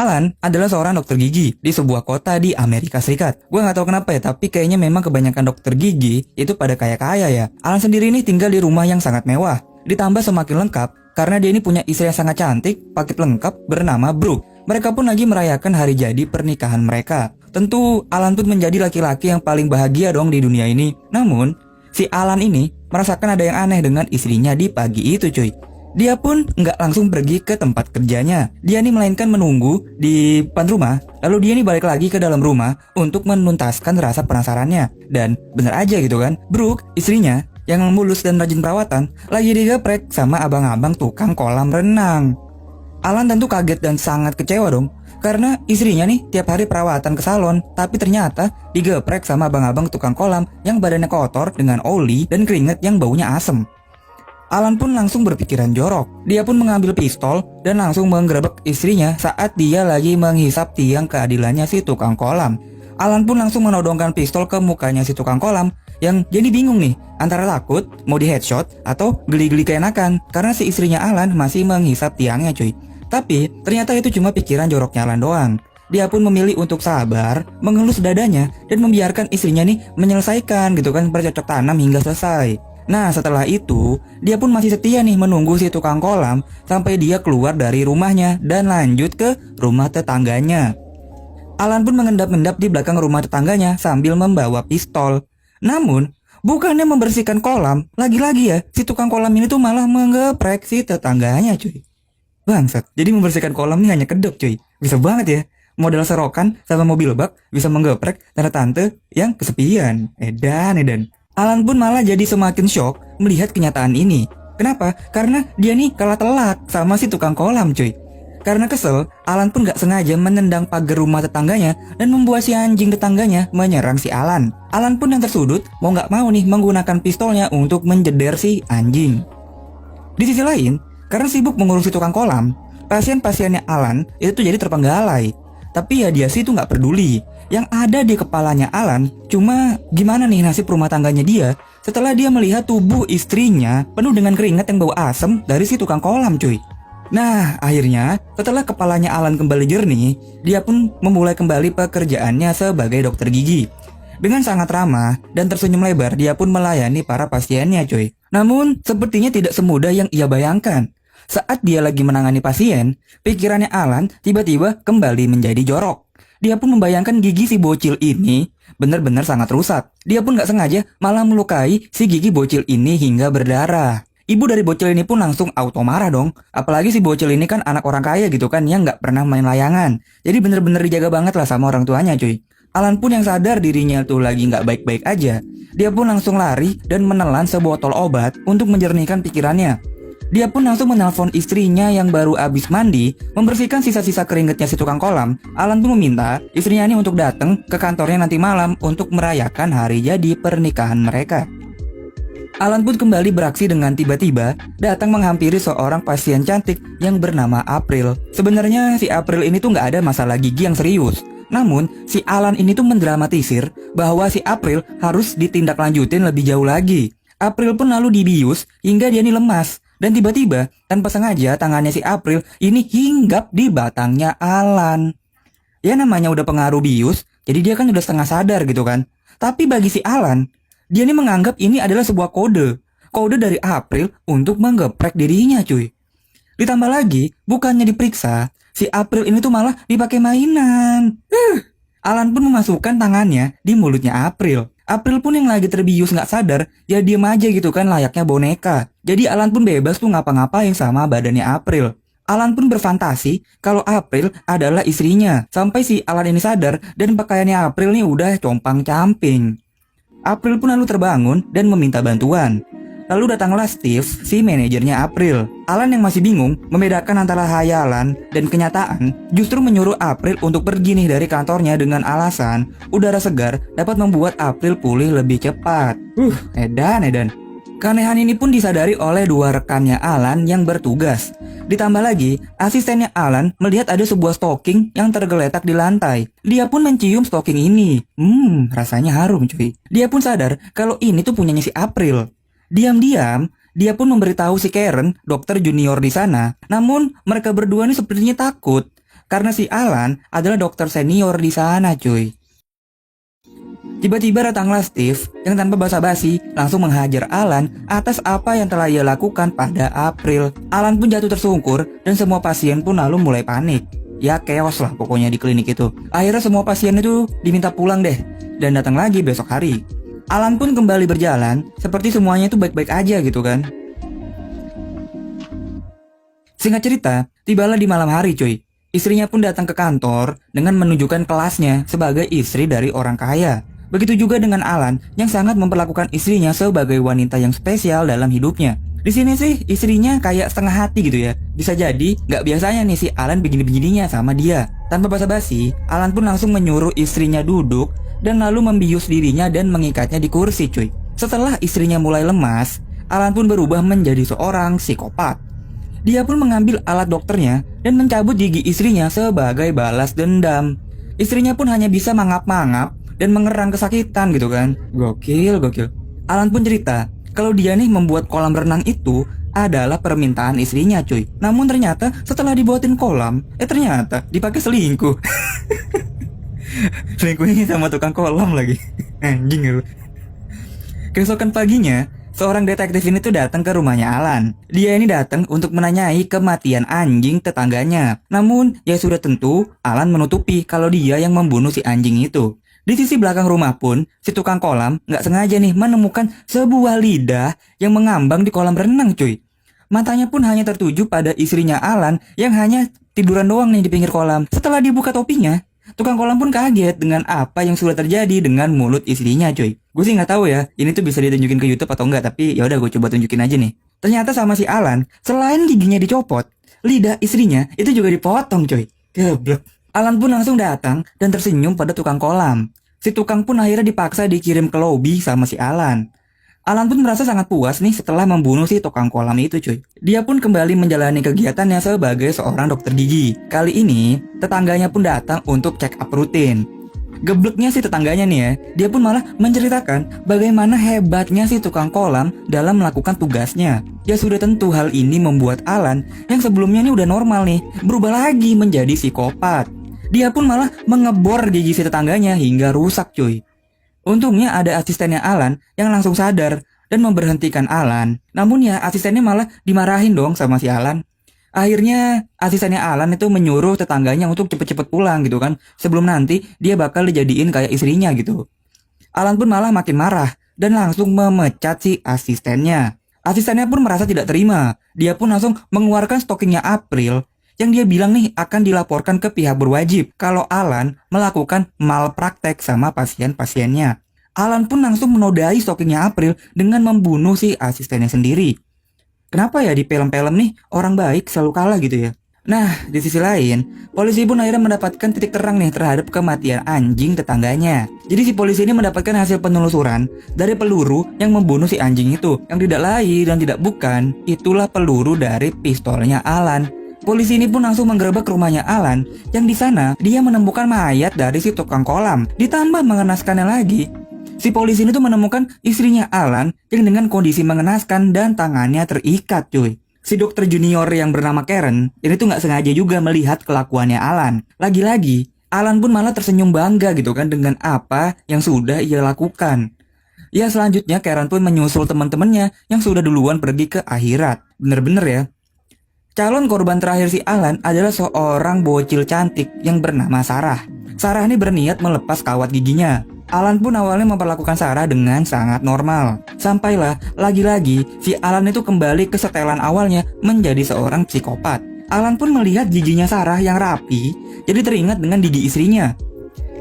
Alan adalah seorang dokter gigi di sebuah kota di Amerika Serikat. Gue gak tahu kenapa ya, tapi kayaknya memang kebanyakan dokter gigi itu pada kaya-kaya ya. Alan sendiri ini tinggal di rumah yang sangat mewah. Ditambah semakin lengkap karena dia ini punya istri yang sangat cantik, paket lengkap bernama Brooke. Mereka pun lagi merayakan hari jadi pernikahan mereka. Tentu Alan pun menjadi laki-laki yang paling bahagia dong di dunia ini. Namun, si Alan ini merasakan ada yang aneh dengan istrinya di pagi itu cuy. Dia pun nggak langsung pergi ke tempat kerjanya. Dia nih melainkan menunggu di depan rumah. Lalu dia nih balik lagi ke dalam rumah untuk menuntaskan rasa penasarannya. Dan bener aja gitu kan, Brooke, istrinya yang mulus dan rajin perawatan, lagi digeprek sama abang-abang tukang kolam renang. Alan tentu kaget dan sangat kecewa dong, karena istrinya nih tiap hari perawatan ke salon, tapi ternyata digeprek sama abang-abang tukang kolam yang badannya kotor dengan oli dan keringat yang baunya asem. Alan pun langsung berpikiran jorok. Dia pun mengambil pistol dan langsung menggerebek istrinya saat dia lagi menghisap tiang keadilannya si tukang kolam. Alan pun langsung menodongkan pistol ke mukanya si tukang kolam yang jadi bingung nih antara takut mau di headshot atau geli-geli keenakan karena si istrinya Alan masih menghisap tiangnya cuy. Tapi ternyata itu cuma pikiran joroknya Alan doang. Dia pun memilih untuk sabar, mengelus dadanya dan membiarkan istrinya nih menyelesaikan gitu kan bercocok tanam hingga selesai. Nah setelah itu, dia pun masih setia nih menunggu si tukang kolam sampai dia keluar dari rumahnya dan lanjut ke rumah tetangganya. Alan pun mengendap-endap di belakang rumah tetangganya sambil membawa pistol. Namun, bukannya membersihkan kolam, lagi-lagi ya, si tukang kolam ini tuh malah menggeprek si tetangganya cuy. Bangsat, jadi membersihkan kolam ini hanya kedok cuy. Bisa banget ya, modal serokan sama mobil bak bisa menggeprek tante-tante yang kesepian. Edan. Alan pun malah jadi semakin shock melihat kenyataan ini. Kenapa? Karena dia nih kalah telak sama si tukang kolam cuy. Karena kesel, Alan pun gak sengaja menendang pagar rumah tetangganya dan membuat si anjing tetangganya menyerang si Alan. Alan pun yang tersudut mau gak mau nih menggunakan pistolnya untuk menjeder si anjing. Di sisi lain, karena sibuk mengurus si tukang kolam, pasien-pasiennya Alan itu tuh jadi terpenggalai. Tapi ya dia sih tuh gak peduli. Yang ada di kepalanya Alan cuma gimana nih nasib rumah tangganya dia setelah dia melihat tubuh istrinya penuh dengan keringat yang bau asem dari si tukang kolam cuy. Nah akhirnya setelah kepalanya Alan kembali jernih, dia pun memulai kembali pekerjaannya sebagai dokter gigi. Dengan sangat ramah dan tersenyum lebar, dia pun melayani para pasiennya cuy. Namun sepertinya tidak semudah yang ia bayangkan. Saat dia lagi menangani pasien, pikirannya Alan tiba-tiba kembali menjadi jorok. Dia pun membayangkan gigi si bocil ini benar-benar sangat rusak. Dia pun gak sengaja malah melukai si gigi bocil ini hingga berdarah. Ibu dari bocil ini pun langsung auto marah dong. Apalagi si bocil ini kan anak orang kaya gitu kan yang gak pernah main layangan. Jadi bener-bener dijaga banget lah sama orang tuanya cuy. Alan pun yang sadar dirinya tuh lagi gak baik-baik aja. Dia pun langsung lari dan menelan sebotol obat untuk menjernihkan pikirannya. Dia pun langsung menelpon istrinya yang baru habis mandi, membersihkan sisa-sisa keringetnya si tukang kolam. Alan pun meminta istrinya ini untuk datang ke kantornya nanti malam untuk merayakan hari jadi pernikahan mereka. Alan pun kembali beraksi dengan tiba-tiba datang menghampiri seorang pasien cantik yang bernama April. Sebenarnya si April ini tuh nggak ada masalah gigi yang serius. Namun si Alan ini tuh mendramatisir bahwa si April harus ditindaklanjutin lebih jauh lagi. April pun lalu dibius hingga dia ini lemas. Dan tiba-tiba, tanpa sengaja tangannya si April ini hinggap di batangnya Alan. Ya namanya udah pengaruh bius, jadi dia kan udah setengah sadar gitu kan. Tapi bagi si Alan, dia ini menganggap ini adalah sebuah kode. Kode dari April untuk menggeprek dirinya cuy. Ditambah lagi, bukannya diperiksa, si April ini tuh malah dipakai mainan. Alan pun memasukkan tangannya di mulutnya April. April pun yang lagi terbius gak sadar, ya diem aja gitu kan layaknya boneka. Jadi Alan pun bebas tuh ngapa-ngapain sama badannya April. Alan pun berfantasi kalau April adalah istrinya. Sampai si Alan ini sadar dan pakaiannya April nih udah compang-camping. April pun lalu terbangun dan meminta bantuan. Lalu datanglah Steve, si manajernya April. Alan yang masih bingung membedakan antara hayalan dan kenyataan, justru menyuruh April untuk pergi nih dari kantornya dengan alasan udara segar dapat membuat April pulih lebih cepat. Edan. Keanehan ini pun disadari oleh dua rekannya Alan yang bertugas. Ditambah lagi, asistennya Alan melihat ada sebuah stocking yang tergeletak di lantai. Dia pun mencium stocking ini. Rasanya harum cuy. Dia pun sadar kalau ini tuh punyanya si April. Diam-diam, dia pun memberitahu si Karen, dokter junior di sana. Namun, mereka berdua ini sepertinya takut. karena si Alan adalah dokter senior di sana cuy. Tiba-tiba datanglah Steve yang tanpa basa-basi langsung menghajar Alan atas apa yang telah ia lakukan pada April. Alan pun jatuh tersungkur dan semua pasien pun lalu mulai panik. Ya chaos lah pokoknya di klinik itu. Akhirnya semua pasien itu diminta pulang deh dan datang lagi besok hari. Alan pun kembali berjalan seperti semuanya itu baik-baik aja gitu kan. Singkat cerita, tibalah di malam hari cuy. Istrinya pun datang ke kantor dengan menunjukkan kelasnya sebagai istri dari orang kaya. Begitu juga dengan Alan yang sangat memperlakukan istrinya sebagai wanita yang spesial dalam hidupnya. Di sini sih istrinya kayak setengah hati gitu ya. Bisa jadi nggak biasanya nih si Alan begini-begininya sama dia. Tanpa basa-basi, Alan pun langsung menyuruh istrinya duduk dan lalu membius dirinya dan mengikatnya di kursi cuy. Setelah istrinya mulai lemas, Alan pun berubah menjadi seorang psikopat. Dia pun mengambil alat dokternya dan mencabut gigi istrinya sebagai balas dendam. Istrinya pun hanya bisa mangap-mangap dan mengerang kesakitan gitu kan. Gokil. Alan pun cerita kalau dia nih membuat kolam renang itu adalah permintaan istrinya cuy. Namun ternyata setelah dibuatin kolam, ternyata dipakai selingkuh. Selingkuhnya sama tukang kolam lagi. Anjing lu. Keesokan paginya, seorang detektif ini tuh datang ke rumahnya Alan. Dia ini datang untuk menanyai kematian anjing tetangganya. Namun ya sudah tentu Alan menutupi kalau dia yang membunuh si anjing itu. Di sisi belakang rumah pun, si tukang kolam nggak sengaja nih menemukan sebuah lidah yang mengambang di kolam renang cuy. Matanya pun hanya tertuju pada istrinya Alan yang hanya tiduran doang nih di pinggir kolam. Setelah dibuka topinya, tukang kolam pun kaget dengan apa yang sudah terjadi dengan mulut istrinya cuy. Gue sih nggak tahu ya, ini tuh bisa ditunjukin ke YouTube atau enggak, tapi ya udah gue coba tunjukin aja nih. Ternyata sama si Alan, selain giginya dicopot, lidah istrinya itu juga dipotong cuy. Geblek. Alan pun langsung datang dan tersenyum pada tukang kolam. Si tukang pun akhirnya dipaksa dikirim ke lobi sama si Alan. Alan pun merasa sangat puas nih setelah membunuh si tukang kolam itu cuy. Dia pun kembali menjalani kegiatannya sebagai seorang dokter gigi. Kali ini, tetangganya pun datang untuk check up rutin. Gebleknya si tetangganya nih ya, dia pun malah menceritakan bagaimana hebatnya si tukang kolam dalam melakukan tugasnya. Ya sudah tentu hal ini membuat Alan yang sebelumnya nih udah normal nih, berubah lagi menjadi psikopat. Dia pun malah mengebor gigi si tetangganya hingga rusak cuy. Untungnya ada asistennya Alan yang langsung sadar dan memberhentikan Alan. Namun ya asistennya malah dimarahin dong sama si Alan. Akhirnya asistennya Alan itu menyuruh tetangganya untuk cepet-cepet pulang gitu kan, sebelum nanti dia bakal dijadiin kayak istrinya gitu. Alan pun malah makin marah dan langsung memecat si asistennya. Asistennya pun merasa tidak terima. Dia pun langsung mengeluarkan stokingnya April yang dia bilang nih akan dilaporkan ke pihak berwajib kalau Alan melakukan malpraktek sama pasien-pasiennya. Alan pun langsung menodai stokingnya April dengan membunuh si asistennya sendiri. Kenapa ya di film-film nih orang baik selalu kalah gitu ya? Nah, di sisi lain, polisi pun akhirnya mendapatkan titik terang nih terhadap kematian anjing tetangganya. Jadi si polisi ini mendapatkan hasil penelusuran dari peluru yang membunuh si anjing itu, yang tidak lain dan tidak bukan, itulah peluru dari pistolnya Alan. Polisi ini pun langsung menggerebek rumahnya Alan, yang di sana dia menemukan mayat dari si tukang kolam. Ditambah mengenaskannya lagi, si polisi ini tuh menemukan istrinya Alan yang dengan kondisi mengenaskan dan tangannya terikat cuy. Si dokter junior yang bernama Karen ini tuh nggak sengaja juga melihat kelakuannya Alan. Lagi-lagi Alan pun malah tersenyum bangga gitu kan dengan apa yang sudah ia lakukan. Ya selanjutnya Karen pun menyusul teman-temannya yang sudah duluan pergi ke akhirat. Bener-bener ya. Calon korban terakhir si Alan adalah seorang bocil cantik yang bernama Sarah. Sarah ini berniat melepas kawat giginya. Alan pun awalnya memperlakukan Sarah dengan sangat normal. Sampailah lagi-lagi si Alan itu kembali ke setelan awalnya menjadi seorang psikopat. Alan pun melihat giginya Sarah yang rapi, jadi teringat dengan gigi istrinya.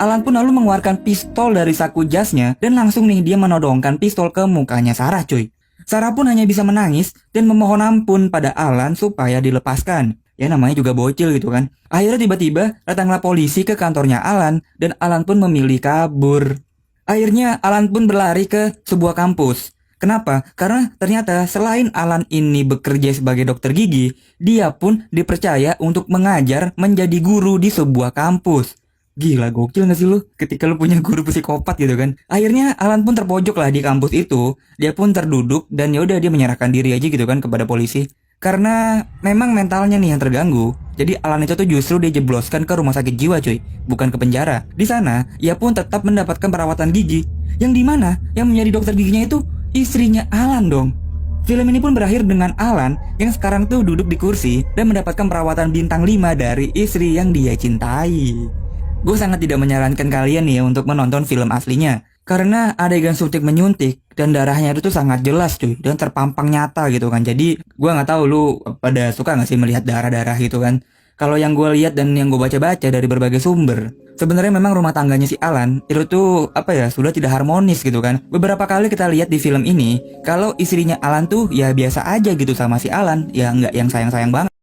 Alan pun lalu mengeluarkan pistol dari saku jasnya dan langsung nih dia menodongkan pistol ke mukanya Sarah cuy. Sarah pun hanya bisa menangis dan memohon ampun pada Alan supaya dilepaskan. Ya namanya juga bocil gitu kan. Akhirnya tiba-tiba datanglah polisi ke kantornya Alan dan Alan pun memilih kabur. Akhirnya Alan pun berlari ke sebuah kampus. Kenapa? Karena ternyata selain Alan ini bekerja sebagai dokter gigi, dia pun dipercaya untuk mengajar menjadi guru di sebuah kampus. Gila gokil gak sih lu ketika lu punya guru psikopat gitu kan. Akhirnya Alan pun terpojok lah di kampus itu. Dia pun terduduk dan yaudah dia menyerahkan diri aja gitu kan kepada polisi. Karena memang mentalnya nih yang terganggu. Jadi Alan itu tuh justru dijebloskan ke rumah sakit jiwa cuy, bukan ke penjara. Di sana, ia pun tetap mendapatkan perawatan gigi. Yang dimana yang menjadi dokter giginya itu istrinya Alan dong. Film ini pun berakhir dengan Alan yang sekarang tuh duduk di kursi dan mendapatkan perawatan bintang 5 dari istri yang dia cintai. Gue sangat tidak menyarankan kalian nih ya untuk menonton film aslinya. Karena adegan suntik menyuntik dan darahnya itu tuh sangat jelas cuy dan terpampang nyata gitu kan. Jadi gue nggak tahu lu pada suka nggak sih melihat darah-darah gitu kan. Kalau yang gue lihat dan yang gue baca-baca dari berbagai sumber, sebenarnya memang rumah tangganya si Alan itu tuh apa ya sudah tidak harmonis gitu kan. Beberapa kali kita lihat di film ini kalau istrinya Alan tuh ya biasa aja gitu sama si Alan, ya nggak yang sayang-sayang banget.